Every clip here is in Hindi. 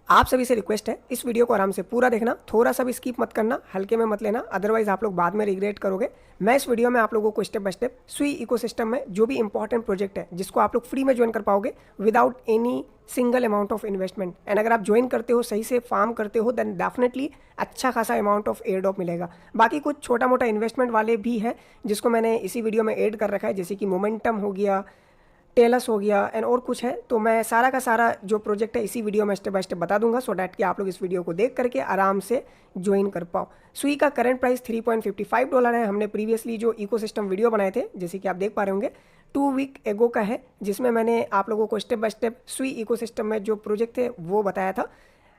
आप सभी से रिक्वेस्ट है, इस वीडियो को आराम से पूरा देखना, थोड़ा सा भी स्किप मत करना, हल्के में मत लेना, अदरवाइज आप लोग बाद में रिग्रेट करोगे। मैं इस वीडियो में आप लोगों को स्टेप बाय स्टेप सुई इकोसिस्टम में जो भी इंपॉर्टेंट प्रोजेक्ट है जिसको आप लोग फ्री में ज्वाइन कर पाओगे without any single amount of investment. And अगर आप ज्वाइन करते हो, सही से फार्म करते हो, देन डेफिनेटली अच्छा खासा अमाउंट ऑफ एयर ड्रॉप मिलेगा। बाकी कुछ छोटा मोटा इन्वेस्टमेंट वाले भी हैं जिसको मैंने इसी वीडियो में ऐड कर रखा है, जैसे कि मोमेंटम हो गया, टेलस हो गया एंड और कुछ है। तो मैं सारा का सारा जो प्रोजेक्ट है इसी वीडियो में स्टेप बाय स्टेप बता दूंगा, सो डैट कि आप लोग इस वीडियो को देख करके आराम से ज्वाइन कर पाओ। सुई का करंट प्राइस $3.55 है। हमने प्रीवियसली जो इकोसिस्टम वीडियो बनाए थे, जैसे कि आप देख पा रहे होंगे, 2 वीक एगो का है, जिसमें मैंने आप लोगों को स्टेप बाय स्टेप सुई इकोसिस्टम में जो प्रोजेक्ट थे वो बताया था।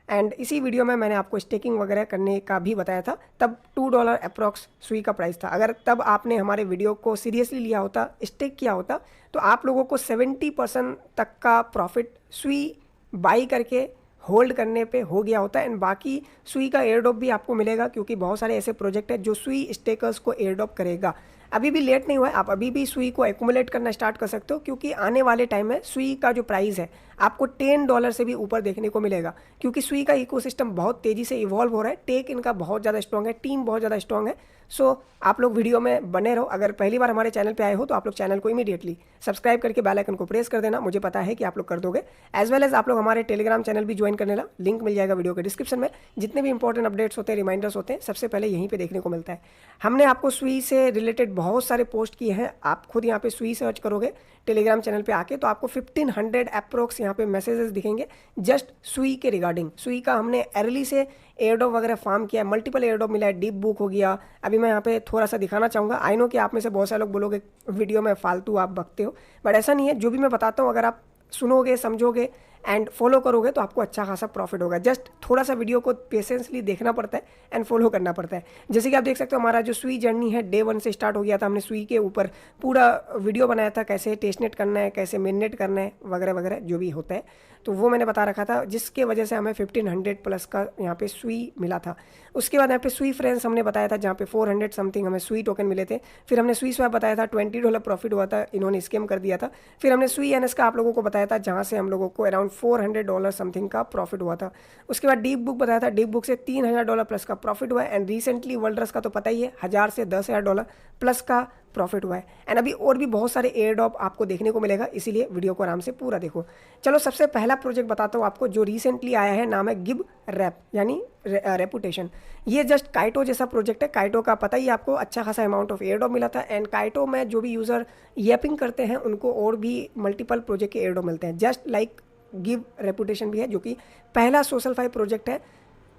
एंड इसी वीडियो में मैंने आपको स्टेकिंग वगैरह करने का भी बताया था। तब $2 अप्रॉक्स सुई का प्राइस था। अगर तब आपने हमारे वीडियो को सीरियसली लिया होता, स्टेक किया होता, तो आप लोगों को 70% तक का प्रॉफिट सुई बाई करके होल्ड करने पे हो गया होता है। एंड बाकी सुई का एयर ड्रॉप भी आपको मिलेगा, क्योंकि बहुत सारे ऐसे प्रोजेक्ट है जो सुई स्टेकर्स को एयर ड्रॉप करेगा। अभी भी लेट नहीं हुआ है, आप अभी भी सुई को एक्यूमुलेट करना स्टार्ट कर सकते हो, क्योंकि आने वाले टाइम में सुई का जो प्राइस है आपको $10 से भी ऊपर देखने को मिलेगा, क्योंकि सुई का इकोसिस्टम बहुत तेज़ी से इवॉल्व हो रहा है। टेक इनका बहुत ज़्यादा स्ट्रॉग है, टीम बहुत ज़्यादा स्ट्रॉग है। सो आप लोग वीडियो में बने रहो। अगर पहली बार हमारे चैनल पे आए हो तो आप लोग चैनल को इमीडिएटली सब्सक्राइब करके बेल आइकन को प्रेस कर देना, मुझे पता है कि आप लोग कर दोगे। एज वेल एज आप लोग हमारे टेलीग्राम चैनल भी ज्वाइन कर लेना, लिंक मिल जाएगा वीडियो के डिस्क्रिप्शन में। जितने भी इंपॉर्टेंट अपडेट्स होते हैं, रिमाइंडर्स होते हैं, सबसे पहले यहीं पे देखने को मिलता है। हमने आपको सुई से रिलेटेड बहुत सारे पोस्ट किए हैं। आप खुद यहाँ पे सुई सर्च करोगे टेलीग्राम चैनल पे आके, तो आपको 1500 अप्रोक्स यहाँ पे मैसेजेस दिखेंगे जस्ट सुई के रिगार्डिंग। सुई का हमने अर्ली से एयरड्रॉप वगैरह फार्म किया है, मल्टीपल एयरड्रॉप मिला है, डीप बुक हो गया। अभी मैं यहाँ पे थोड़ा सा दिखाना चाहूँगा। आई नो कि आप में से बहुत सारे लोग बोलोगे वीडियो में फालतू आप बकते हो, बट ऐसा नहीं है। जो भी मैं बताता हूँ, अगर आप सुनोगे, समझोगे एंड फॉलो करोगे तो आपको अच्छा खासा प्रॉफिट होगा। जस्ट थोड़ा सा वीडियो को पेशेंसली देखना पड़ता है एंड फॉलो करना पड़ता है। जैसे कि आप देख सकते हो, हमारा जो सुई जर्नी है डे 1 से स्टार्ट हो गया था। हमने सुई के ऊपर पूरा वीडियो बनाया था, कैसे टेस्टनेट करना है, कैसे मेननेट करना है, वगैरह वगैरह जो भी होता है, तो वो मैंने बता रखा था, जिसके वजह से हमें 1500 प्लस का यहाँ पे सुई मिला था। उसके बाद यहाँ पे सुई फ्रेंड्स हमने बताया था, जहाँ पे 400 समथिंग हमें सुई टोकन मिले थे। फिर हमने सुई स्वैप बताया था, $20 प्रॉफिट हुआ था, इन्होंने स्कैम कर दिया था। फिर हमने सुई एनएस का आप लोगों को बताया था, जहाँ से हम लोगों को अराउंड $400 समथिंग का प्रॉफिट हुआ था। उसके बाद डीप बुक बताया था, डीप बुक से $3000 प्लस का प्रॉफिट हुआ है। एंड रिसेंटली वर्ल्ड का तो पता ही है, 1000 से $10,000 प्लस का प्रॉफिट हुआ है। एंड अभी और भी बहुत सारे एयर ड्रॉप आपको देखने को मिलेगा, इसीलिए वीडियो को आराम से पूरा देखो। चलो सबसे पहला प्रोजेक्ट बताता हूँ आपको, जो रिसेंटली आया है, नाम है गिव रैप यानी रेपुटेशन। ये जस्ट काइटो जैसा प्रोजेक्ट है। काइटो का पता ही आपको, अच्छा खासा अमाउंट ऑफ एयर ड्रॉप मिला था। एंड काइटो में जो भी यूज़र येपिंग करते हैं उनको और भी मल्टीपल प्रोजेक्ट के एयर ड्रॉप मिलते हैं, जस्ट लाइक गिव रेपुटेशन भी है, जो कि पहला सोशल फाई प्रोजेक्ट है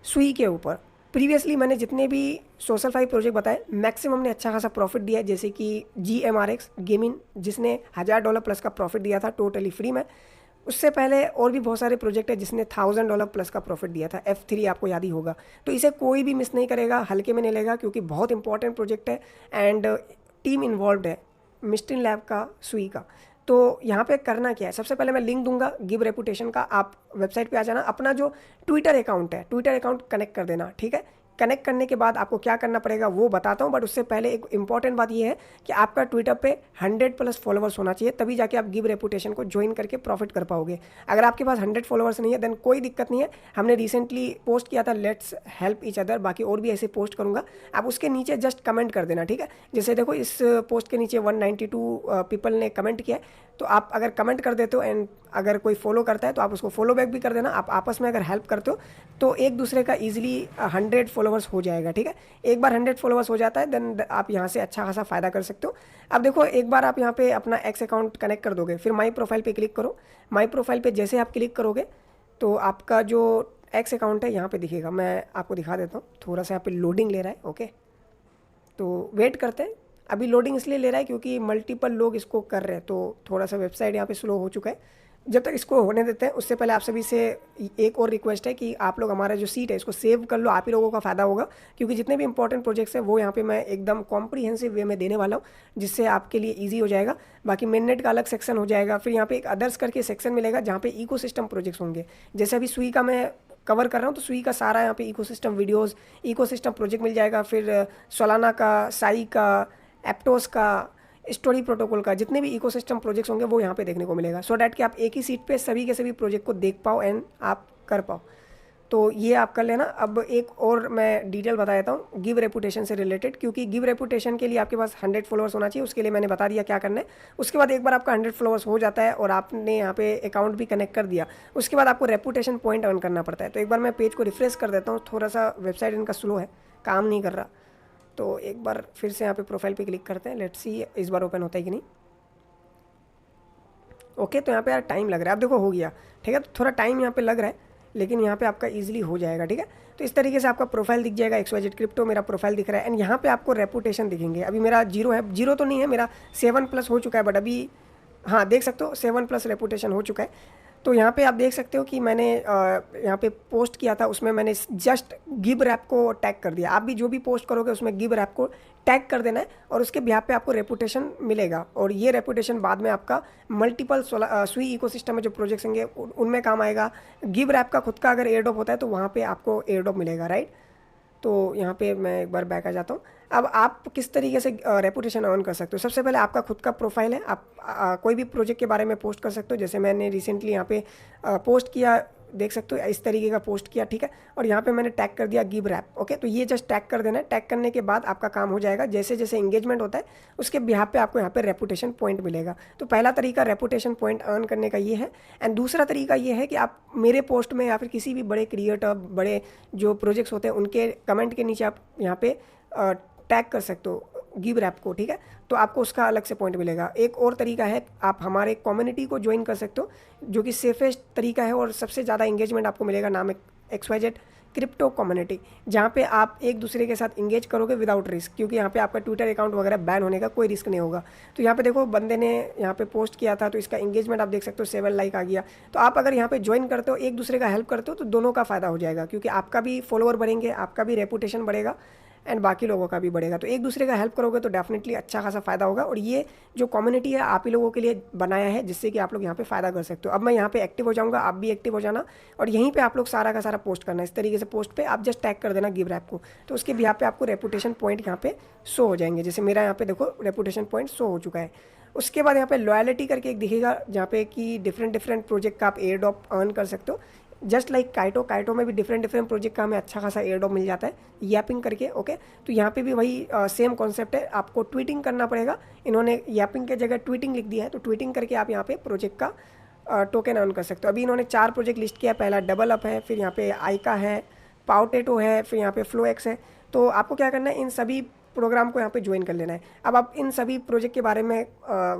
सुई के ऊपर। प्रीवियसली मैंने जितने भी सोशल फाई प्रोजेक्ट बताए, मैक्सिमम ने अच्छा खासा प्रॉफिट दिया है, जैसे कि GMRX गेमिंग, जिसने $1000 प्लस का प्रॉफिट दिया था टोटली फ्री में। उससे पहले और भी बहुत सारे प्रोजेक्ट है जिसने $1000 प्लस का प्रॉफिट दिया था। F3 आपको याद ही होगा। तो इसे कोई भी मिस नहीं करेगा, हल्के में नहीं लेगा, क्योंकि बहुत इंपॉर्टेंट प्रोजेक्ट है एंड टीम इन्वॉल्व है मिस्टिन लैब का, सुई का। तो यहाँ पे करना क्या है, सबसे पहले मैं लिंक दूंगा गिव रेपुटेशन का, आप वेबसाइट पे आ जाना, अपना जो ट्विटर अकाउंट है, ट्विटर अकाउंट कनेक्ट कर देना, ठीक है। कनेक्ट करने के बाद आपको क्या करना पड़ेगा वो बताता हूँ, बट उससे पहले एक इंपॉर्टेंट बात ये है कि आपका ट्विटर पे 100 प्लस फॉलोवर्स होना चाहिए, तभी जाके आप गिव रेपुटेशन को ज्वाइन करके प्रॉफिट कर पाओगे। अगर आपके पास 100 फॉलोवर्स नहीं है देन कोई दिक्कत नहीं है। हमने रिसेंटली पोस्ट किया था लेट्स हेल्प ईच अदर, बाकी और भी ऐसे पोस्ट करूँगा, आप उसके नीचे जस्ट कमेंट कर देना, ठीक है। जैसे देखो इस पोस्ट के नीचे 192 पीपल ने कमेंट किया है, तो आप अगर कमेंट कर देते हो एंड अगर कोई फॉलो करता है तो आप उसको फॉलो बैक भी कर देना। आप आपस में अगर हेल्प करते हो तो एक दूसरे का ईजिली 100 फॉलोवर्स हो जाएगा, ठीक है। एक बार 100 फॉलोवर्स हो जाता है देन आप यहाँ से अच्छा खासा फ़ायदा कर सकते हो। अब देखो, एक बार आप यहाँ पे अपना एक्स अकाउंट कनेक्ट कर दोगे, फिर माई प्रोफाइल पे क्लिक करो। माई प्रोफाइल पे जैसे आप क्लिक करोगे तो आपका जो एक्स अकाउंट है यहाँ पे दिखेगा। मैं आपको दिखा देता हूँ, थोड़ा सा यहाँ पे लोडिंग ले रहा है, ओके। तो वेट करते हैं। अभी लोडिंग इसलिए ले रहा है क्योंकि मल्टीपल लोग इसको कर रहे हैं, तो थोड़ा सा वेबसाइट यहाँ पे स्लो हो चुका है। जब तक इसको होने देते हैं, उससे पहले आप सभी से एक और रिक्वेस्ट है कि आप लोग हमारा जो सीट है इसको सेव कर लो, आप ही लोगों का फ़ायदा होगा, क्योंकि जितने भी इंपॉर्टेंट प्रोजेक्ट्स हैं वो यहाँ पे मैं एकदम कॉम्प्रीहेंसिव वे में देने वाला हूँ, जिससे आपके लिए ईजी हो जाएगा। बाकी मेननेट का अलग सेक्शन हो जाएगा, फिर यहाँ पे एक अदर्स करके सेक्शन मिलेगा जहाँ पे इकोसिस्टम प्रोजेक्ट्स होंगे। जैसे अभी सुई का मैं कवर कर रहा हूँ, तो सुई का सारा यहाँ पे इकोसिस्टम वीडियोज़, इकोसिस्टम प्रोजेक्ट मिल जाएगा। फिर सोलाना का, साई का, एप्टोस का, स्टोरी प्रोटोकॉल का, जितने भी इकोसिस्टम प्रोजेक्ट्स होंगे वो यहाँ पे देखने को मिलेगा, सो डैट कि आप एक ही सीट पे सभी के सभी प्रोजेक्ट को देख पाओ एंड आप कर पाओ। तो ये आप कर लेना। अब एक और मैं डिटेल बता देता हूँ गिव रेपुटेशन से रिलेटेड, क्योंकि गिव रेपुटेशन के लिए आपके पास 100 फॉलोअर्स होना चाहिए। उसके लिए मैंने बता दिया क्या करना है। उसके बाद एक बार आपका 100 फॉलोअर्स हो जाता है और आपने यहाँ पे अकाउंट भी कनेक्ट कर दिया, उसके बाद आपको रेपुटेशन पॉइंट अर्न करना पड़ता है। तो एक बार मैं पेज को रिफ्रेश कर देता हूँ, थोड़ा सा वेबसाइट इनका स्लो है, काम नहीं कर रहा। तो एक बार फिर से यहाँ पे प्रोफाइल पे क्लिक करते हैं, लेट्स सी इस बार ओपन होता है कि नहीं। ओके, तो यहाँ पे यार टाइम लग रहा है, अब देखो हो गया, ठीक है। तो थोड़ा टाइम यहाँ पे लग रहा है, लेकिन यहाँ पे आपका इजीली हो जाएगा, ठीक है। तो इस तरीके से आपका प्रोफाइल दिख जाएगा, XYZ क्रिप्टो मेरा प्रोफाइल दिख रहा है। एंड यहाँ पे आपको रेपुटेशन दिखेंगे। अभी मेरा 0 है, 0 तो नहीं है, मेरा 7+ हो चुका है, बट अभी हाँ देख सकते हो 7+ रेपुटेशन हो चुका है। तो यहाँ पे आप देख सकते हो कि मैंने यहाँ पे पोस्ट किया था, उसमें मैंने जस्ट गिव रैप को टैग कर दिया। आप भी जो भी पोस्ट करोगे उसमें गिव रैप को टैग कर देना है और उसके बिहाफ पे आपको रेपुटेशन मिलेगा। और ये रेपुटेशन बाद में आपका मल्टीपल सुई इकोसिस्टम में जो प्रोजेक्ट्स होंगे उनमें काम आएगा। गिव रैप का खुद का अगर एयरड्रॉप होता है तो वहाँ पर आपको एयरड्रॉप मिलेगा, राइट। तो यहाँ पे मैं एक बार बैक आ जाता हूँ। अब आप किस तरीके से रेपुटेशन अर्न कर सकते हो। सबसे पहले आपका खुद का प्रोफाइल है, आप कोई भी प्रोजेक्ट के बारे में पोस्ट कर सकते हो। जैसे मैंने रिसेंटली यहाँ पे पोस्ट किया, देख सकते हो इस तरीके का पोस्ट किया, ठीक है। और यहाँ पे मैंने टैग कर दिया गिव रैप, ओके। तो ये जस्ट टैग कर देना है। टैग करने के बाद आपका काम हो जाएगा। जैसे जैसे इंगेजमेंट होता है उसके बिहाफ पे आपको यहाँ पे रेपुटेशन पॉइंट मिलेगा। तो पहला तरीका रेपुटेशन पॉइंट अर्न करने का ये है। एंड दूसरा तरीका ये है कि आप मेरे पोस्ट में या फिर किसी भी बड़े क्रिएटर, बड़े जो प्रोजेक्ट्स होते हैं उनके कमेंट के नीचे आप यहाँ पे टैग कर सकते हो गिव रैप को, ठीक है। तो आपको उसका अलग से पॉइंट मिलेगा। एक और तरीका है, आप हमारे कम्युनिटी को ज्वाइन कर सकते हो, जो कि सेफेस्ट तरीका है और सबसे ज़्यादा इंगेजमेंट आपको मिलेगा। नाम है XYZ क्रिप्टो कम्युनिटी, जहाँ पे आप एक दूसरे के साथ इंगेज करोगे विदाउट रिस्क, क्योंकि यहाँ पे आपका ट्विटर अकाउंट वगैरह बैन होने का कोई रिस्क नहीं होगा। तो यहाँ पे देखो बंदे ने यहाँ पे पोस्ट किया था, तो इसका इंगेजमेंट आप देख सकते हो 7 लाइक आ गया। तो आप अगर यहाँ पे ज्वाइन करते हो, एक दूसरे का हेल्प करते हो, तो दोनों का फ़ायदा हो जाएगा, क्योंकि आपका भी फॉलोअर बढ़ेंगे, आपका भी रेपुटेशन बढ़ेगा एंड बाकी लोगों का भी बढ़ेगा। तो एक दूसरे का हेल्प करोगे तो डेफिनेटली अच्छा खासा फ़ायदा होगा। और ये जो कम्युनिटी है आप ही लोगों के लिए बनाया है, जिससे कि आप लोग यहाँ पे फ़ायदा कर सकते हो। अब मैं यहाँ पे एक्टिव हो जाऊँगा, आप भी एक्टिव हो जाना और यहीं पे आप लोग सारा का सारा पोस्ट करना। इस तरीके से पोस्ट पे आप जस्ट टैग कर देना गिव रैप को, तो उसके भी यहाँ पे आपको रेपुटेशन पॉइंट यहाँ पे शो हो जाएंगे। जैसे मेरा यहाँ पे देखो रेपुटेशन पॉइंट शो हो चुका है। उसके बाद यहाँ पे लॉयल्टी करके एक दिखेगा, जहाँ पे कि डिफरेंट डिफरेंट प्रोजेक्ट का आप एयर ड्रॉप अर्न कर सकते हो। जस्ट लाइक काइटो में भी डिफरेंट डिफरेंट प्रोजेक्ट का हमें अच्छा खासा एयर ड्रॉप मिल जाता है यापिंग करके, ओके। तो यहाँ पे भी वही सेम कॉन्सेप्ट है, आपको ट्वीटिंग करना पड़ेगा। इन्होंने यापिंग के जगह ट्वीटिंग लिख दिया है, तो ट्वीटिंग करके आप यहाँ पे प्रोजेक्ट का टोकन अर्न कर सकते हो। अभी इन्होंने 4 प्रोजेक्ट लिस्ट किया, पहला डबल अप है, फिर यहाँ पे आइका है, पाउटेटो है, फिर यहाँ पे फ्लो एक्स है। तो आपको क्या करना है, इन सभी प्रोग्राम को यहाँ पे ज्वाइन कर लेना है। अब आप इन सभी प्रोजेक्ट के बारे में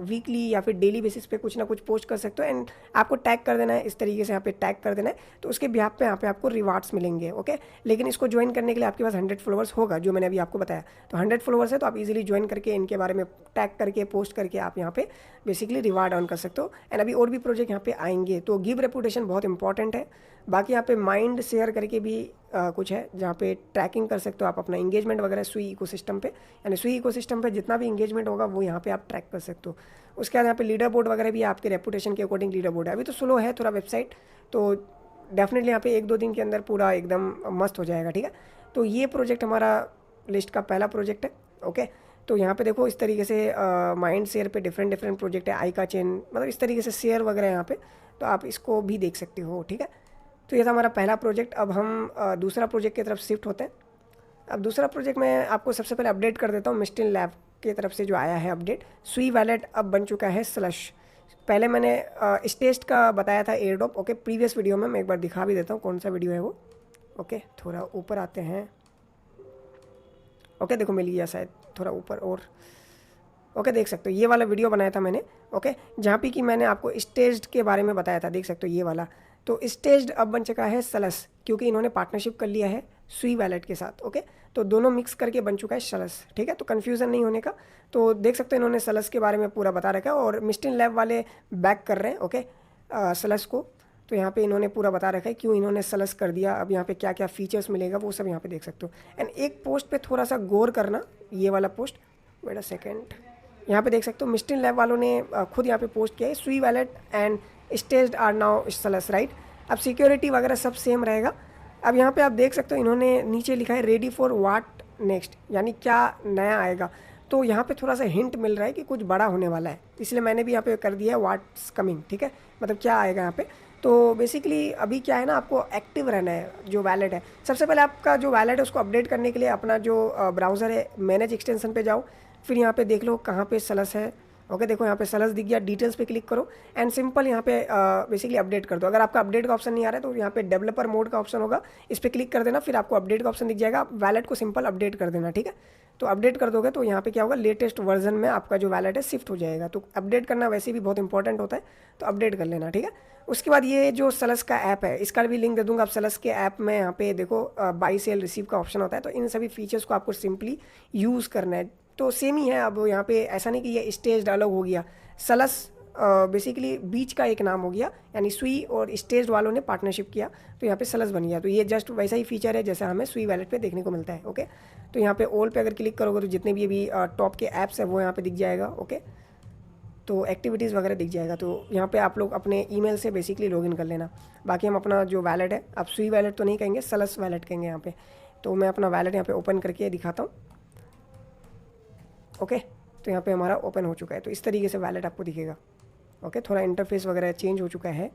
वीकली या फिर डेली बेसिस पे कुछ ना कुछ पोस्ट कर सकते हो एंड आपको टैग कर देना है। इस तरीके से यहाँ पे टैग कर देना है, तो उसके बिहाफ पे यहाँ पे आपको रिवार्ड्स मिलेंगे, ओके। लेकिन इसको ज्वाइन करने के लिए आपके पास 100 फॉलोअर्स होगा, जो मैंने अभी आपको बताया। तो 100 फॉलोअर्स है तो आप इजीली ज्वाइन करके इनके बारे में टैग करके पोस्ट करके आप यहाँ पे बेसिकली रिवार्ड अर्न कर सकते हो। एंड अभी और भी प्रोजेक्ट यहाँ पे आएंगे। तो गिव रेपुटेशन बहुत इंपॉर्टेंट है। बाकी यहाँ पे माइंड शेयर करके भी कुछ है, जहाँ पे ट्रैकिंग कर सकते हो आप अपना इंगेजमेंट वगैरह सुई इकोसिस्टम पे, यानी सुई इकोसिस्टम पे जितना भी इंगेजमेंट होगा वो यहाँ पे आप ट्रैक कर सकते हो। उसके बाद यहाँ पे लीडर बोर्ड वगैरह भी आपके रेपुटेशन के अकॉर्डिंग लीडर बोर्ड है। अभी तो स्लो है थोड़ा वेबसाइट, तो डेफिनेटली यहाँ पे 1-2 दिन के अंदर पूरा एकदम मस्त हो जाएगा, ठीक है। तो ये प्रोजेक्ट हमारा लिस्ट का पहला प्रोजेक्ट है, ओके। तो यहाँ पे देखो इस तरीके से माइंड शेयर पे डिफरेंट डिफरेंट प्रोजेक्ट है, आइका चेन, मतलब इस तरीके से शेयर वगैरह यहाँ पे, तो आप इसको भी देख सकते हो, ठीक है। तो ये था हमारा पहला प्रोजेक्ट। अब हम दूसरा प्रोजेक्ट की तरफ शिफ्ट होते हैं। अब दूसरा प्रोजेक्ट मैं आपको सबसे पहले अपडेट कर देता हूँ। मिस्टिन लैब की तरफ से जो आया है अपडेट, सुई वैलेट अब बन चुका है स्लश। पहले मैंने इस टेस्ट का बताया था air drop, okay, previous video में। मैं एक बार दिखा भी देता हूँ कौन सा वीडियो है वो, ओके। थोड़ा ऊपर आते हैं, ओके, देखो मिल गया शायद थोड़ा ऊपर और, ओके, देख सकते हो ये वाला वीडियो बनाया था मैंने, ओके, जहाँ पे कि मैंने आपको स्टेज्ड के बारे में बताया था, देख सकते हो ये वाला। तो स्टेज्ड अब बन चुका है सलस, क्योंकि इन्होंने पार्टनरशिप कर लिया है सुई वैलेट के साथ, ओके। तो दोनों मिक्स करके बन चुका है सलस, ठीक है। तो कन्फ्यूज़न नहीं होने का। तो देख सकते हो इन्होंने सलस के बारे में पूरा बता रखा है और मिस्टिन लैब वाले बैक कर रहे हैं, ओके, सलस को। तो यहाँ पे इन्होंने पूरा बता रखा है क्यों इन्होंने सलस कर दिया, अब यहाँ पे क्या क्या फीचर्स मिलेगा वो सब यहाँ पे देख सकते हो। एंड एक पोस्ट पे थोड़ा सा गौर करना, ये वाला पोस्ट, वेट अ सेकेंड, यहाँ पे देख सकते हो मिस्टिन लैब वालों ने खुद यहाँ पे पोस्ट किया है, सुई wallet and staged are now sales, right. अब सिक्योरिटी वगैरह सब सेम रहेगा। अब यहाँ पे आप देख सकते हो इन्होंने नीचे लिखा है रेडी फॉर व्हाट नेक्स्ट, यानी क्या नया आएगा। तो यहाँ पे थोड़ा सा हिंट मिल रहा है कि कुछ बड़ा होने वाला है, इसलिए मैंने भी यहाँ पे कर दिया है व्हाट्स कमिंग, ठीक है, मतलब क्या आएगा यहाँ पे। तो बेसिकली अभी क्या है ना, आपको एक्टिव रहना है जो वैलेट है। सबसे पहले आपका जो वैलेट है उसको अपडेट करने के लिए अपना जो ब्राउज़र है मैनेज एक्सटेंशन पे जाओ, फिर यहाँ पे देख लो कहाँ पे सलस है। ओके, देखो यहाँ पे सलस दिख गया, डिटेल्स पे क्लिक करो एंड सिंपल यहाँ पे बेसिकली अपडेट कर दो। अगर आपका अपडेट का ऑप्शन नहीं आ रहा है तो यहाँ पे डेवलपर मोड का ऑप्शन होगा, इस पर क्लिक कर देना, फिर आपको अपडेट का ऑप्शन दिख जाएगा, वैलेट को सिंपल अपडेट कर देना। ठीक है, तो अपडेट कर दोगे तो यहाँ पे क्या होगा, लेटेस्ट वर्जन में आपका जो वैलेट है शिफ्ट हो जाएगा। तो अपडेट करना वैसे भी बहुत इंपॉर्टेंट होता है, तो अपडेट कर लेना। ठीक है, उसके बाद ये जो सलस का ऐप है इसका भी लिंक दे दूंगा। आप सलस के ऐप में यहाँ पे देखो बाई सेल रिसीव का ऑप्शन होता है, तो इन सभी फीचर्स को आपको सिंपली यूज़ करना है। तो सेम ही है, अब यहाँ पे ऐसा नहीं कि ये स्टेज अलग हो गया। सलस बेसिकली बीच का एक नाम हो गया, यानी सुई और स्टेज वालों ने पार्टनरशिप किया तो यहाँ पे सलस बन गया। तो ये जस्ट वैसा ही फीचर है जैसा हमें सुई वैलेट पे देखने को मिलता है। ओके, तो यहाँ पे ऑल पे अगर क्लिक करोगे तो जितने भी अभी टॉप के ऐप्स है वो यहाँ पे दिख जाएगा। ओके, तो एक्टिविटीज़ वगैरह दिख जाएगा। तो यहाँ पे आप लोग अपने ईमेल से बेसिकली लॉगिन कर लेना। बाकी हम अपना जो वैलेट है, आप सुई वैलेट तो नहीं कहेंगे, सलस वैलेट कहेंगे यहाँ पे। तो मैं अपना वैलेट यहाँ पे ओपन करके दिखाता हूँ। ओके, तो यहाँ पे हमारा ओपन हो चुका है। तो इस तरीके से वैलेट आपको दिखेगा। ओके, थोड़ा इंटरफेस वगैरह चेंज हो चुका है।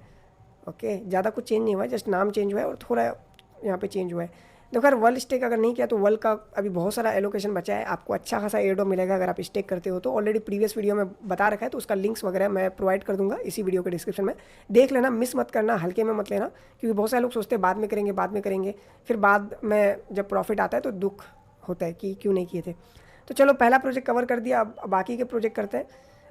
ओके, ज़्यादा कुछ चेंज नहीं हुआ है, जस्ट नाम चेंज हुआ है और थोड़ा यहाँ पे चेंज हुआ है। देखो यार, वर्ल्ड स्टेक अगर नहीं किया तो वर्ल्ड का अभी बहुत सारा एलोकेशन बचा है, आपको अच्छा खासा एयरड्रॉप मिलेगा अगर आप स्टेक करते हो तो। ऑलरेडी प्रीवियस वीडियो में बता रखा है, तो उसका लिंक्स वगैरह मैं प्रोवाइड कर दूंगा इसी वीडियो के डिस्क्रिप्शन में, देख लेना, मिस मत करना, हल्के में मत लेना, क्योंकि बहुत सारे लोग सोचते हैं बाद में करेंगे बाद में करेंगे, फिर बाद में जब प्रॉफिट आता है तो दुख होता है कि क्यों नहीं किए थे। तो चलो पहला प्रोजेक्ट कवर कर दिया, अब बाकी के प्रोजेक्ट करते हैं।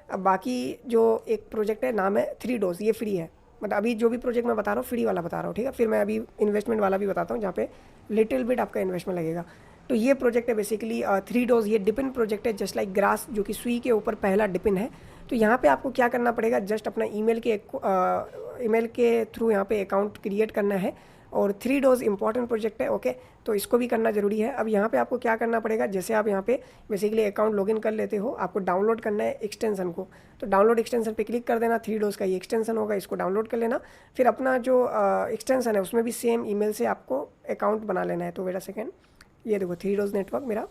अब बाकी जो एक प्रोजेक्ट है नाम है 3 डोज, ये फ्री है, मतलब अभी जो भी प्रोजेक्ट मैं बता रहा हूँ फ्री वाला बता रहा हूँ। ठीक है, फिर मैं अभी इन्वेस्टमेंट वाला भी बताता हूँ जहाँ पे लिटिल बिट आपका इन्वेस्टमेंट लगेगा। तो ये प्रोजेक्ट है बेसिकली 3 डोज, ये डिपिन प्रोजेक्ट है, जस्ट लाइक ग्रास, जो कि सुई के ऊपर पहला डिपिन है। तो यहाँ पे आपको क्या करना पड़ेगा, जस्ट अपना ईमेल के थ्रू यहाँ पे अकाउंट क्रिएट करना है, और 3 डोज इंपॉर्टेंट प्रोजेक्ट है। ओके, तो इसको भी करना जरूरी है। अब यहाँ पे आपको क्या करना पड़ेगा, जैसे आप यहाँ पे बेसिकली अकाउंट लॉगिन कर लेते हो, आपको डाउनलोड करना है एक्सटेंशन को। तो डाउनलोड एक्सटेंशन पे क्लिक कर देना, 3 डोज का ये एक्सटेंशन होगा, इसको डाउनलोड कर लेना। फिर अपना जो एक्सटेंशन है उसमें भी सेम ईमेल से आपको अकाउंट बना लेना है। तो वेट अ सेकेंड, ये देखो 3 डोज नेटवर्क मेरा,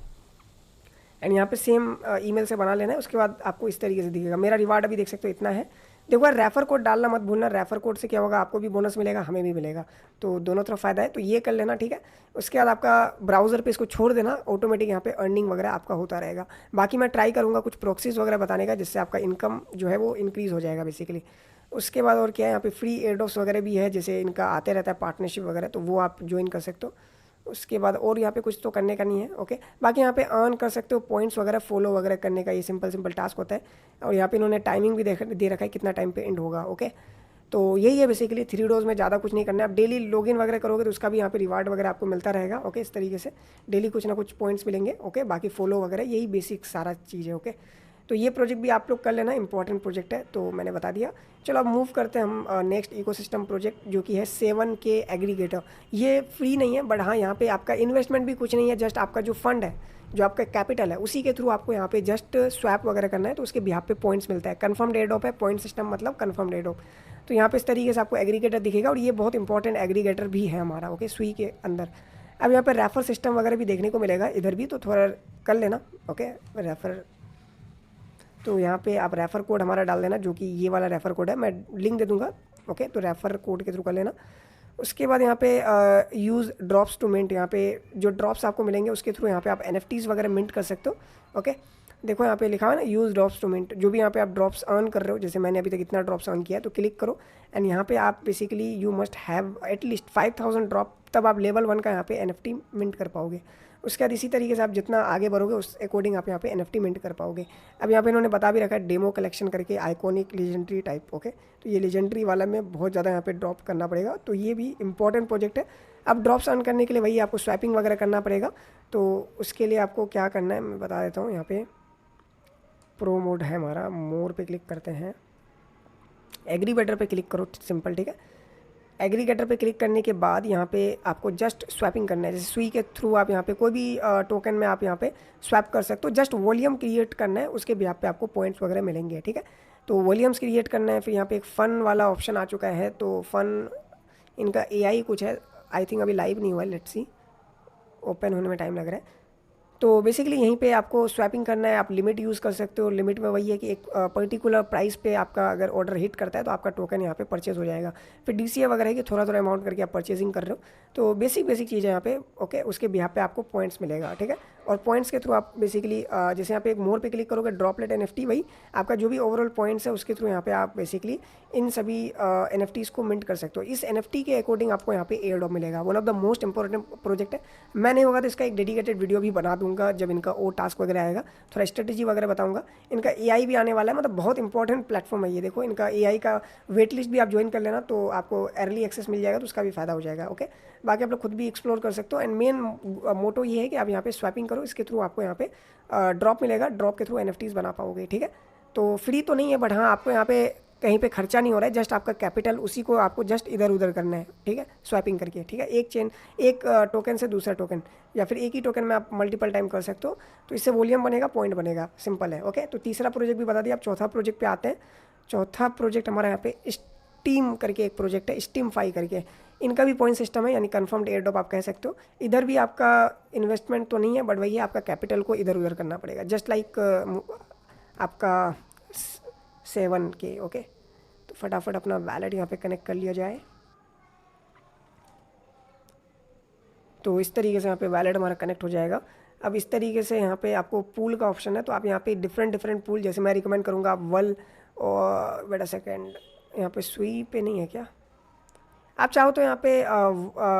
एंड यहाँ पे सेम ईमेल से बना लेना है। उसके बाद आपको इस तरीके से दिखेगा। मेरा रिवार्ड अभी देख सकते हो इतना है। देखो यार, रेफर कोड डालना मत भूलना, रेफर कोड से क्या होगा, आपको भी बोनस मिलेगा, हमें भी मिलेगा, तो दोनों तरफ फ़ायदा है। तो ये कर लेना, ठीक है। उसके बाद आपका ब्राउज़र पे इसको छोड़ देना, ऑटोमेटिक यहाँ पे अर्निंग वगैरह आपका होता रहेगा। बाकी मैं ट्राई करूँगा कुछ प्रॉक्सीज वगैरह बताने का, जिससे आपका इनकम जो है वो इंक्रीज़ हो जाएगा बेसिकली। उसके बाद और क्या है, यहाँ पे फ्री एयरड्रॉप्स वगैरह भी है, जैसे इनका आते रहता है पार्टनरशिप वगैरह, तो वो आप ज्वाइन कर सकते हो। उसके बाद और यहाँ पे कुछ तो करने का नहीं है। ओके, बाकी यहाँ पे अर्न कर सकते हो पॉइंट्स वगैरह, फॉलो वगैरह करने का ये सिंपल टास्क होता है। और यहाँ पे इन्होंने टाइमिंग भी दे रखा है कितना टाइम पे एंड होगा। ओके, तो यही है बेसिकली 3 डोज में, ज़्यादा कुछ नहीं करना है। आप डेली लॉगिन वगैरह करोगे तो उसका भी यहाँ पे रिवार्ड वगैरह आपको मिलता रहेगा। ओके, इस तरीके से डेली कुछ ना कुछ पॉइंट्स मिलेंगे। ओके, बाकी फॉलो वगैरह यही बेसिक सारा चीज़ है। ओके, तो ये प्रोजेक्ट भी आप लोग कर लेना, इंपॉर्टेंट प्रोजेक्ट है, तो मैंने बता दिया। चलो अब मूव करते हैं हम नेक्स्ट इकोसिस्टम प्रोजेक्ट, जो कि है 7K एग्रीगेटर। ये फ्री नहीं है, बट हाँ यहाँ पे आपका इन्वेस्टमेंट भी कुछ नहीं है, जस्ट आपका जो फंड है, जो आपका कैपिटल है, उसी के थ्रू आपको यहाँ पे जस्ट स्वैप वगैरह करना है, तो उसके बिहाफ पे पॉइंट्स मिलता है। कन्फर्म्ड एयरड्रॉप है, पॉइंट सिस्टम मतलब कन्फर्म्ड एयरड्रॉप। तो यहाँ पे इस तरीके से आपको एग्रीगेटर दिखेगा, और ये बहुत इंपॉर्टेंट एग्रीगेटर भी है हमारा। ओके, सुई के अंदर। अब यहाँ पे रेफर सिस्टम वगैरह भी देखने को मिलेगा इधर भी, तो थोड़ा कर लेना। ओके, रेफर, तो यहाँ पे आप रेफ़र कोड हमारा डाल देना, जो कि ये वाला रेफ़र कोड है, मैं लिंक दे दूँगा। ओके, तो रेफ़र कोड के थ्रू कर लेना। उसके बाद यहाँ पे यूज़ ड्रॉप्स टू मिंट, यहाँ पे जो ड्रॉप्स आपको मिलेंगे उसके थ्रू यहाँ पे आप NFTs वगैरह मिंट कर सकते हो। ओके, देखो यहाँ पे लिखा हुआ है ना, यूज़ ड्रॉप्स टू मिंट। जो भी यहाँ पे आप ड्रॉप्स अर्न कर रहे हो, जैसे मैंने अभी तक इतना ड्रॉप्स अर्न किया है, तो क्लिक करो एंड यहाँ पे आप basically you must have at least 5000 drop, तब आप लेवल 1 का यहाँ पे NFT मिंट कर पाओगे। उसके बाद इसी तरीके से आप जितना आगे बढ़ोगे उस अकॉर्डिंग आप यहाँ पे NFT मिंट कर पाओगे। अब यहाँ पे इन्होंने बता भी रखा है डेमो कलेक्शन करके, आइकॉनिक लेजेंडरी टाइप। ओके, तो ये लेजेंडरी वाला में बहुत ज़्यादा यहाँ पे ड्रॉप करना पड़ेगा, तो ये भी इंपॉर्टेंट प्रोजेक्ट है। अब ड्रॉप्स अर्न करने के लिए वही आपको स्वैपिंग वगैरह करना पड़ेगा। तो उसके लिए आपको क्या करना है मैं बता देता हूँ। यहाँ पे प्रो मोड है हमारा, मोर पे क्लिक करते हैं, एग्रीगेटर पे क्लिक करो, सिंपल, ठीक है। एग्रीगेटर पे क्लिक करने के बाद यहाँ पे आपको जस्ट स्वैपिंग करना है, जैसे सुई के थ्रू आप यहाँ पे कोई भी टोकन में आप यहाँ पे स्वैप कर सकते हो। जस्ट वॉल्यूम क्रिएट करना है, उसके बिहाफ पे आपको पॉइंट्स वगैरह मिलेंगे, ठीक है। तो वॉल्यूम्स क्रिएट करना है। फिर यहाँ पे एक फ़न वाला ऑप्शन आ चुका है, तो फ़न इनका AI कुछ है, आई थिंक अभी लाइव नहीं हुआ है, लेट्स सी, ओपन होने में टाइम लग रहा है। तो बेसिकली यहीं पे आपको स्वैपिंग करना है, आप लिमिट यूज़ कर सकते हो। लिमिट में वही है कि एक पर्टिकुलर प्राइस पे आपका अगर ऑर्डर हिट करता है तो आपका टोकन यहाँ पे परचेज हो जाएगा। फिर डीसीए वगैरह है कि थोड़ा थोड़ा अमाउंट करके आप परचेजिंग कर रहे हो, तो बेसिक बेसिक चीज़ है यहाँ पे। ओके, उसके बिहाफ पे आपको पॉइंट्स मिलेगा, ठीक है। और पॉइंट्स के थ्रू आप बेसिकली जैसे यहाँ पे एक मोर पे क्लिक करोगे, ड्रॉपलेट एनएफटी, वही आपका जो भी ओवरऑल पॉइंट्स है उसके थ्रू यहाँ पे आप बेसिकली इन सभी एनएफटीज़ को मिंट कर सकते हो। इस एनएफटी के अकॉर्डिंग आपको यहाँ पे एयर ड्रॉप मिलेगा। One of the most important project है। मैं नहीं होगा तो इसका एक डेडिकेटेड वीडियो भी बना दूंगा जब इनका और टास्क वगैरह आएगा, थोड़ा स्ट्रेटेजी वगैरह बताऊंगा। इनका एआई भी आने वाला है, मतलब बहुत इंपॉर्टेंट प्लेटफॉर्म है ये। देखो इनका एआई का वेट लिस्ट भी आप ज्वाइन कर लेना तो आपको अर्ली एक्सेस मिल जाएगा, तो उसका भी फायदा हो जाएगा। ओके, बाकी आप लोग खुद भी एक्सप्लोर कर सकते हो। एंड मेन मोटो ये है कि आप यहाँ पे स्वैपिंग करो, इसके थ्रू आपको यहाँ पे ड्रॉप मिलेगा, ड्रॉप के थ्रू एनएफटीज बना पाओगे, ठीक है। तो फ्री तो नहीं है, बट हाँ आपको यहाँ पे कहीं पे खर्चा नहीं हो रहा है, जस्ट आपका कैपिटल उसी को आपको जस्ट इधर उधर करना है, ठीक है, स्वैपिंग करके, ठीक है। एक चेन, एक टोकन से दूसरा टोकन, या फिर एक ही टोकन में आप मल्टीपल टाइम कर सकते हो, तो इससे वॉल्यूम बनेगा, पॉइंट बनेगा, सिंपल है। ओके, तो तीसरा प्रोजेक्ट भी बता दिया। आप चौथा प्रोजेक्ट पे आते हैं। चौथा प्रोजेक्ट हमारा यहाँ पे स्टीम करके एक प्रोजेक्ट है, स्टीमफाई करके। इनका भी पॉइंट सिस्टम है, यानी कन्फर्म्ड एयर ड्रॉप आप कह सकते हो। इधर भी आपका इन्वेस्टमेंट तो नहीं है, बट वही है, आपका कैपिटल को इधर उधर करना पड़ेगा, जस्ट लाइक आपका 7K। ओके, तो फटाफट अपना वैलेट यहाँ पे कनेक्ट कर लिया जाए। तो इस तरीके से यहाँ पे वैलेट हमारा कनेक्ट हो जाएगा। अब इस तरीके से यहाँ पे आपको पूल का ऑप्शन है, तो आप यहाँ पे डिफरेंट डिफरेंट पूल, जैसे मैं रिकमेंड करूँगा आप वल, और वेट अ सेकेंड, यहाँ पे सुई पे नहीं है क्या, आप चाहो तो यहाँ पे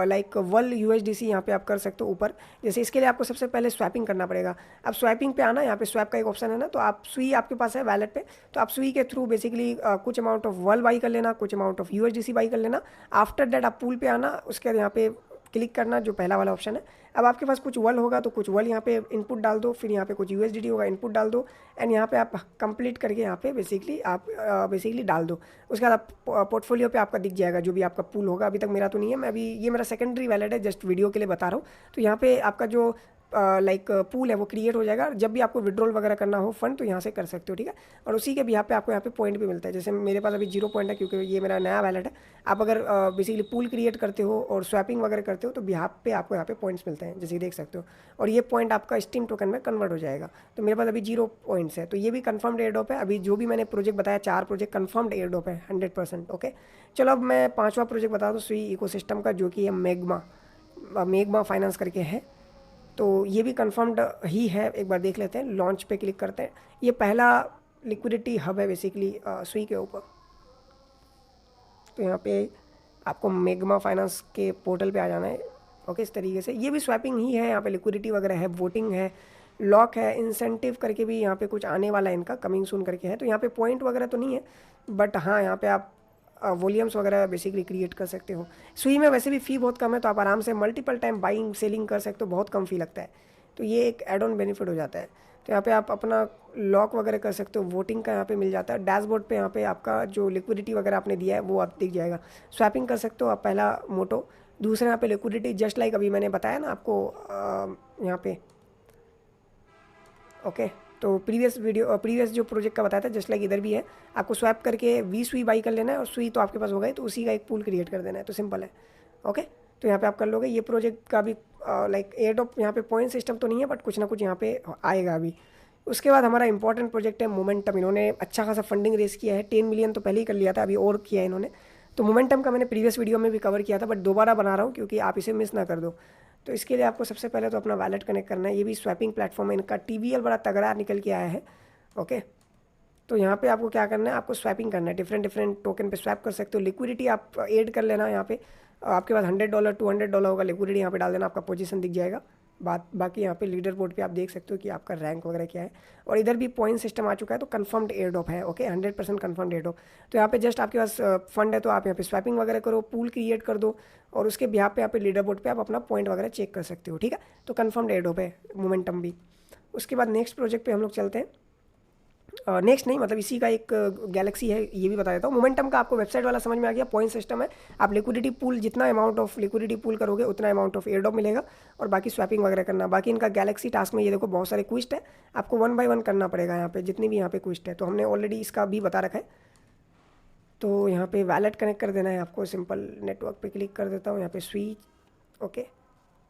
लाइक वल यूएसडीसी यहाँ पे आप कर सकते हो ऊपर। जैसे इसके लिए आपको सबसे पहले स्वैपिंग करना पड़ेगा। अब स्वैपिंग पे आना, यहाँ पे स्वैप का एक ऑप्शन है ना, तो आप सुई आपके पास है वैलेट पे, तो आप सुई के थ्रू बेसिकली कुछ अमाउंट ऑफ वल बाई कर लेना, कुछ अमाउंट ऑफ यूएसडीसी बाई कर लेना। आफ्टर दैट आप पूल पे आना, उसके बाद यहाँ पे क्लिक करना जो पहला वाला ऑप्शन है। अब आपके पास कुछ वल होगा तो कुछ वल यहाँ पे इनपुट डाल दो, फिर यहाँ पे कुछ यूएसडीटी होगा, इनपुट डाल दो, एंड यहाँ पे आप कंप्लीट करके यहाँ पे बेसिकली आप बेसिकली डाल दो। उसके बाद आप पोर्टफोलियो पे आपका दिख जाएगा जो भी आपका पूल होगा। अभी तक मेरा तो नहीं है, मैं अभी, ये मेरा सेकेंडरी वैलेट है, जस्ट वीडियो के लिए बता रहा हूँ। तो यहाँ पे आपका जो लाइक पूल है वो क्रिएट हो जाएगा। जब भी आपको विड्रॉल वगैरह करना हो फंड, तो यहाँ से कर सकते हो, ठीक है। और उसी के भी यहाँ पे आपको यहाँ पे पॉइंट भी मिलता है। जैसे मेरे पास अभी 0 पॉइंट है, क्योंकि ये मेरा नया वैलेट है। आप अगर बेसिकली पूल क्रिएट करते हो और स्वैपिंग वगैरह करते हो, तो बिहाफ पे आपको यहाँ पे पॉइंट्स मिलते हैं, जैसे देख सकते हो। और ये पॉइंट आपका स्टीम टोकन में कन्वर्ट हो जाएगा। तो मेरे पास अभी 0 पॉइंट्स है, तो ये भी कन्फर्म्ड एयर ड्रॉप है। अभी जो भी मैंने प्रोजेक्ट बताया, 4 प्रोजेक्ट कन्फर्म्ड एयर ड्रॉप है 100%। ओके, चलो अब मैं 5वां प्रोजेक्ट बता दूँ सुई इकोसिस्टम का, जो कि है मेगमा फाइनेंस करके है। तो ये भी कंफर्म्ड ही है, एक बार देख लेते हैं। लॉन्च पे क्लिक करते हैं। ये पहला लिक्विडिटी हब है बेसिकली सुई के ऊपर। तो यहाँ पे आपको मेगमा फाइनेंस के पोर्टल पे आ जाना है। ओके, इस तरीके से ये भी स्वैपिंग ही है। यहाँ पे लिक्विडिटी वगैरह है, वोटिंग है, लॉक है, इंसेंटिव करके भी यहाँ पे कुछ आने वाला है, इनका कमिंग सून करके है। तो यहाँ पे पॉइंट वगैरह तो नहीं है, बट हाँ यहाँ पे आप वॉल्यूम्स वगैरह बेसिकली क्रिएट कर सकते हो। सुई में वैसे भी फ़ी बहुत कम है, तो आप आराम से मल्टीपल टाइम बाइंग सेलिंग कर सकते हो, बहुत कम फ़ी लगता है। तो ये एक एड ऑन बेनिफिट हो जाता है। तो यहाँ पे आप अपना लॉक वगैरह कर सकते हो, वोटिंग का यहाँ पे मिल जाता है। डैशबोर्ड पे यहाँ पे आपका जो लिक्विडिटी वगैरह आपने दिया है वो आप दिख जाएगा। स्वैपिंग कर सकते हो आप, पहला मोटो। दूसरा यहाँ पे लिक्विडिटी, जस्ट लाइक अभी मैंने बताया ना आपको यहाँ पे। ओके, तो प्रीवियस जो प्रोजेक्ट का बताया था, जस्ट लाइक इधर भी है। आपको स्वैप करके सुई बाई कर लेना है, और सुई तो आपके पास हो गई, तो उसी का एक पूल क्रिएट कर देना है, तो सिंपल है। ओके, तो यहाँ पे आप कर लोगे। ये प्रोजेक्ट का भी लाइक एयर ड्रॉप यहाँ पे पॉइंट सिस्टम तो नहीं है, बट कुछ ना कुछ यहाँ पे आएगा अभी। उसके बाद हमारा इंपॉर्टेंट प्रोजेक्ट है मोमेंटम। इन्होंने अच्छा खासा फंडिंग रेस किया है, 10 मिलियन तो पहले ही कर लिया था, अभी और किया है इन्होंने। तो मोमेंटम का मैंने प्रीवियस वीडियो में भी कवर किया था, बट दोबारा बना रहा हूँ क्योंकि आप इसे मिस ना कर दो। तो इसके लिए आपको सबसे पहले तो अपना वैलेट कनेक्ट करना है। ये भी स्वैपिंग प्लेटफॉर्म है, इनका TVL बड़ा तगड़ा निकल के आया है। ओके, तो यहाँ पे आपको क्या करना है, आपको स्वैपिंग करना है। डिफरेंट डिफरेंट टोकन पे स्वैप कर सकते हो। लिक्विडिटी आप ऐड कर लेना यहाँ पे। आपके पास $100 $200 होगा, लिक्विडिटी यहाँ पे डाल देना, आपका पोजीशन दिख जाएगा। बाकी यहाँ पे लीडर बोर्ड पे आप देख सकते हो कि आपका रैंक वगैरह क्या है। और इधर भी पॉइंट सिस्टम आ चुका है, तो कंफर्म्ड एयर ड्रॉप है। Okay, 100% confirmed air drop. तो यहाँ पे जस्ट आपके पास फंड है, तो आप यहाँ पे स्वैपिंग वगैरह करो, पूल क्रिएट कर दो, और उसके बिहाफ पे यहाँ पे लीडर बोर्ड पे आप अपना पॉइंट वगैरह चेक कर सकते हो, ठीक है। तो कंफर्म्ड एयर ड्रॉप है मोमेंटम भी। उसके बाद नेक्स्ट प्रोजेक्ट पे हम लोग चलते हैं। नेक्स्ट नहीं, मतलब इसी का एक गैलेक्सी है, ये भी बता देता हूँ। मोमेंटम का आपको वेबसाइट वाला समझ में आ गया। पॉइंट सिस्टम है, आप लिक्विडिटी पूल, जितना अमाउंट ऑफ लिक्विडिटी पूल करोगे उतना अमाउंट ऑफ एयर ड्रॉप मिलेगा, और बाकी स्वैपिंग वगैरह करना। बाकी इनका गैलेक्सी टास्क में ये देखो बहुत सारे क्विस्ट है, आपको 1 by 1 करना पड़ेगा यहाँ पे, जितनी भी यहाँ पे क्विस्ट है। तो हमने ऑलरेडी इसका भी बता रखा है। तो यहाँ पे वैलेट कनेक्ट कर देना है आपको, सिंपल नेटवर्क पे क्लिक कर देता हूँ, यहाँ पे स्विच। ओके,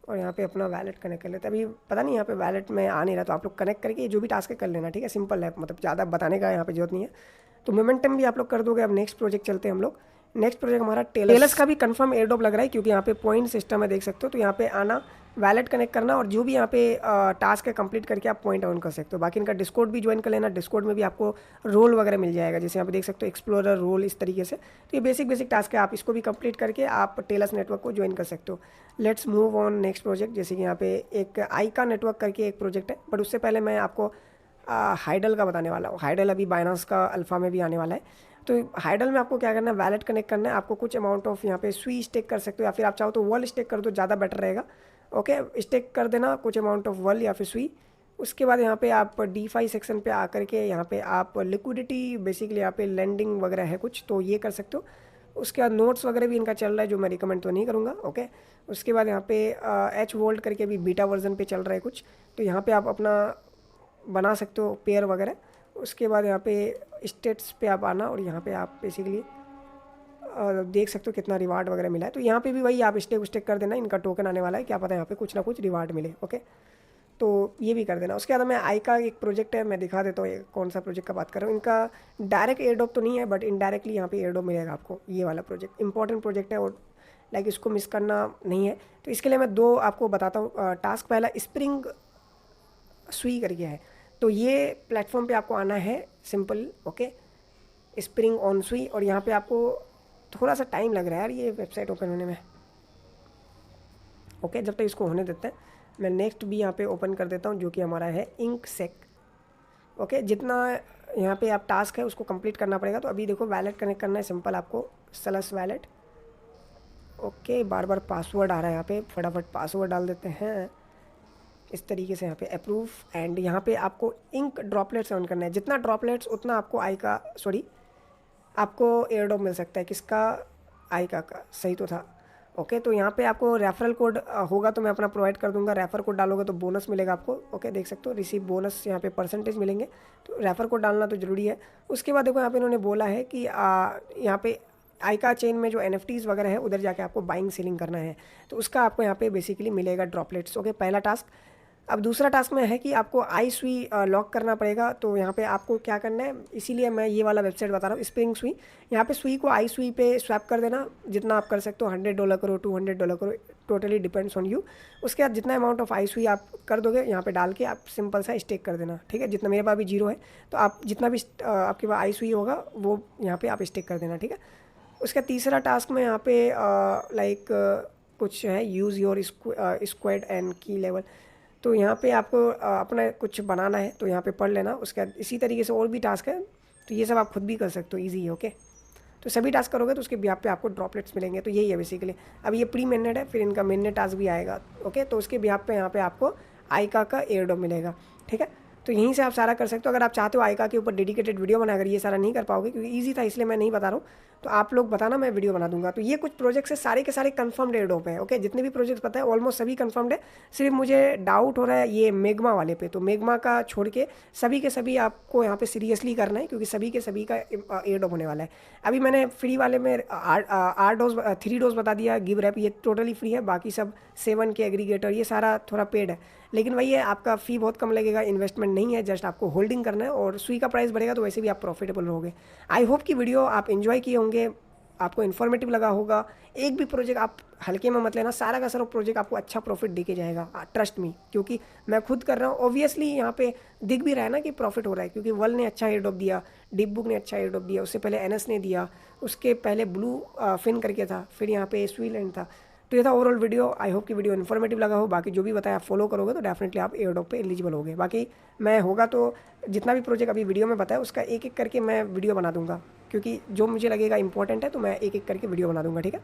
और यहाँ पे अपना वैलेट कनेक्ट कर लेते हैं। अभी पता नहीं यहाँ पे वैलेट में आ नहीं रहा, तो आप लोग कनेक्ट करके जो भी टास्क है कर लेना, ठीक है। सिंपल है, मतलब ज़्यादा बताने का यहाँ पे जरूरत नहीं है। तो मोमेंटम भी आप लोग कर दोगे। अब नेक्स्ट प्रोजेक्ट चलते हैं हम लोग। नेक्स्ट प्रोजेक्ट हमारा टेलस का भी कंफर्म एयरड्रॉप लग रहा है, क्योंकि यहाँ पे पॉइंट सिस्टम है, देख सकते हो। तो यहाँ पे आना, वैलेट कनेक्ट करना, और जो भी यहाँ पे टास्क है कंप्लीट करके आप पॉइंट अर्न कर सकते हो। बाकी इनका डिस्कॉर्ड भी ज्वाइन कर लेना। डिस्कॉर्ड में भी आपको रोल वगैरह मिल जाएगा, जैसे यहाँ पे देख सकते हो एक्सप्लोरर रोल, इस तरीके से। तो ये बेसिक टास्क है, आप इसको भी कंप्लीट करके आप टेलस नेटवर्क को ज्वाइन कर सकते हो। Let's move on next project. जैसे कि यहाँ पे एक आईका नेटवर्क करके एक प्रोजेक्ट है, बट उससे पहले मैं आपको हाइडल का बताने वाला हूँ। हाइडल अभी बाइनांस का अल्फा में भी आने वाला है। तो हाइडल में आपको क्या करना है, वैलेट कनेक्ट करना है। आपको कुछ अमाउंट ऑफ यहाँ पे स्वी स्टेक कर सकते हो, या फिर आप चाहो तो वॉल स्टेक कर दो, ज़्यादा बेटर रहेगा। ओके, स्टेक कर देना कुछ अमाउंट ऑफ वॉल या फिर स्वी। उसके बाद यहाँ पे आप DeFi सेक्शन पे आकर के यहाँ पे आप लिक्विडिटी, बेसिकली यहाँ पे लैंडिंग वगैरह है कुछ, तो ये कर सकते हो। उसके बाद नोट्स वगैरह भी इनका चल रहा है, जो मैं रिकमेंड तो नहीं करूँगा। ओके, उसके बाद यहाँ पे H वोल्ट करके अभी बीटा वर्जन पे चल रहा है कुछ, तो यहाँ पे आप अपना बना सकते हो पेयर वगैरह। उसके बाद यहाँ पे स्टेट्स पे आप आना, और यहाँ पे आप बेसिकली देख सकते हो कितना रिवार्ड वगैरह मिला है। तो यहाँ पे भी वही आप स्टेक कर देना। इनका टोकन आने वाला है, क्या पता यहाँ पे कुछ ना कुछ रिवार्ड मिले। ओके, तो ये भी कर देना। उसके बाद मैं आईका एक प्रोजेक्ट है, मैं दिखा देता हूँ कौन सा प्रोजेक्ट का बात कर रहा हूँ। इनका डायरेक्ट एयरड्रॉप तो नहीं है, बट इनडायरेक्टली यहाँ पे एयरड्रॉप मिलेगा आपको। ये वाला प्रोजेक्ट इंपॉर्टेंट प्रोजेक्ट है, और लाइक इसको मिस करना नहीं है। तो इसके लिए मैं दो आपको बताता हूँ टास्क। पहला स्प्रिंग स्वी करके है, तो ये प्लेटफॉर्म पे आपको आना है, सिंपल। ओके, स्प्रिंग ऑन स्वी, और यहाँ पे आपको थोड़ा सा टाइम लग रहा है यार ये वेबसाइट ओपन होने में। ओके, जब तक इसको होने देते हैं, मैं नेक्स्ट भी यहाँ पे ओपन कर देता हूँ, जो कि हमारा है इंकसेक। ओके, जितना यहाँ पे आप टास्क है उसको कंप्लीट करना पड़ेगा। तो अभी देखो, वैलेट कनेक्ट करना है, सिंपल आपको सलस वैलेट। ओके, बार बार पासवर्ड आ रहा है यहाँ पे, फटाफट पासवर्ड डाल देते हैं इस तरीके से। यहाँ पे अप्रूव, एंड यहाँ पे आपको इंक ड्रॉपलेट्स ऑन करना है। जितना ड्रॉपलेट्स उतना आपको आपको एयरड्रॉप मिल सकता है। किसका? आईका का, सही तो था। ओके, तो यहाँ पे आपको रेफरल कोड होगा तो मैं अपना प्रोवाइड कर दूंगा। रेफर कोड डालोगे तो बोनस मिलेगा आपको। ओके, देख सकते हो रिसीव बोनस, यहाँ पे परसेंटेज मिलेंगे, तो रेफर कोड डालना तो ज़रूरी है। उसके बाद देखो यहाँ पे इन्होंने बोला है कि यहाँ पे आईका चेन में जो NFTs वगैरह है, उधर जाके आपको बाइंग सेलिंग करना है, तो उसका आपको यहाँ पे बेसिकली मिलेगा ड्रॉपलेट्स। ओके, पहला टास्क। अब दूसरा टास्क में है कि आपको आई स्वी लॉक करना पड़ेगा। तो यहाँ पे आपको क्या करना है, इसीलिए मैं ये वाला वेबसाइट बता रहा हूँ, स्प्रिंग स्वी। यहाँ पे स्वी को आई स्वी पे स्वैप कर देना, जितना आप कर सकते हो। $100 करो, $200 करो, टोटली डिपेंड्स ऑन यू। उसके बाद जितना अमाउंट ऑफ आई स्वी आप कर दोगे, यहाँ पे डाल के आप सिंपल सा स्टेक कर देना, ठीक है। जितना मेरे पास भी 0 है, तो आप जितना भी आपके पास आई स्वी होगा वो यहाँ पे आप स्टेक कर देना, ठीक है। उसका तीसरा टास्क में यहाँ पे लाइक कुछ है, यूज़ योर स्क्वाड एंड की लेवल। तो यहाँ पे आपको अपना कुछ बनाना है, तो यहाँ पे पढ़ लेना। उसके बाद इसी तरीके से और भी टास्क है, तो ये सब आप खुद भी कर सकते हो, इजी है। ओके, तो सभी टास्क करोगे तो उसके बिहाफ पे आपको ड्रॉपलेट्स मिलेंगे। तो यही है बेसिकली। अब ये प्री मेननेट है, फिर इनका मेननेट टास्क भी आएगा। ओके, तो उसके बिहाफ पे यहाँ पे आपको आईका का एयरड्रॉप मिलेगा, ठीक है। तो यहीं से आप सारा कर सकते हो। अगर आप चाहते हो आईका के ऊपर डेडिकेटेड वीडियो बना, अगर ये सारा नहीं कर पाओगे क्योंकि ईजी था इसलिए मैं नहीं बता रहा हूँ, तो आप लोग बताना, मैं वीडियो बना दूंगा। तो ये कुछ प्रोजेक्ट्स है, सारे के सारे कंफर्म्ड एयरड्रॉप है। ओके, जितने भी प्रोजेक्ट्स पता है ऑलमोस्ट सभी कंफर्म्ड है। सिर्फ मुझे डाउट हो रहा है ये मेग्मा वाले पे, तो मेग्मा का छोड़ के सभी के सभी आपको यहाँ पे सीरियसली करना है, क्योंकि सभी के सभी का एयरड्रॉप होने वाला है। अभी मैंने फ्री वाले में 3 डोज बता दिया, गिव रैप ये टोटली फ्री है। बाकी सब 7 के एग्रीगेटर ये सारा थोड़ा पेड है, लेकिन वही है, आपका फ़ी बहुत कम लगेगा, इन्वेस्टमेंट नहीं है, जस्ट आपको होल्डिंग करना है। और सुई का प्राइस बढ़ेगा तो वैसे भी आप प्रॉफिटेबल रहोगे। आई होप कि वीडियो आप एंजॉय किए होंगे, आपको इन्फॉर्मेटिव लगा होगा। एक भी प्रोजेक्ट आप हल्के में मत लेना, सारा का सारा प्रोजेक्ट आपको अच्छा प्रॉफिट दे के जाएगा, ट्रस्ट मी, क्योंकि मैं खुद कर रहा हूँ। ऑब्वियसली यहाँ पे दिख भी रहा है ना कि प्रॉफिट हो रहा है, क्योंकि वल ने अच्छा एयरड्रॉप दिया, डिप बुक ने अच्छा एयरड्रॉप दिया, उससे पहले NS ने दिया, उसके पहले ब्लू फिन करके था, फिर यहाँ पे स्वीलैंड था। तो ये था ओवरऑल वीडियो। आई होप कि वीडियो इन्फॉर्मेटिव लगा हो। बाकी जो भी बताया आप फॉलो करोगे तो डेफिनेटली आप एयरड्रॉप पे एलिजिबल होगे। बाकी मैं होगा तो जितना भी प्रोजेक्ट अभी वीडियो में बताया उसका एक एक करके मैं वीडियो बना दूंगा, क्योंकि जो मुझे लगेगा इंपॉर्टेंट है तो मैं एक एक करके वीडियो बना दूंगा, ठीक है।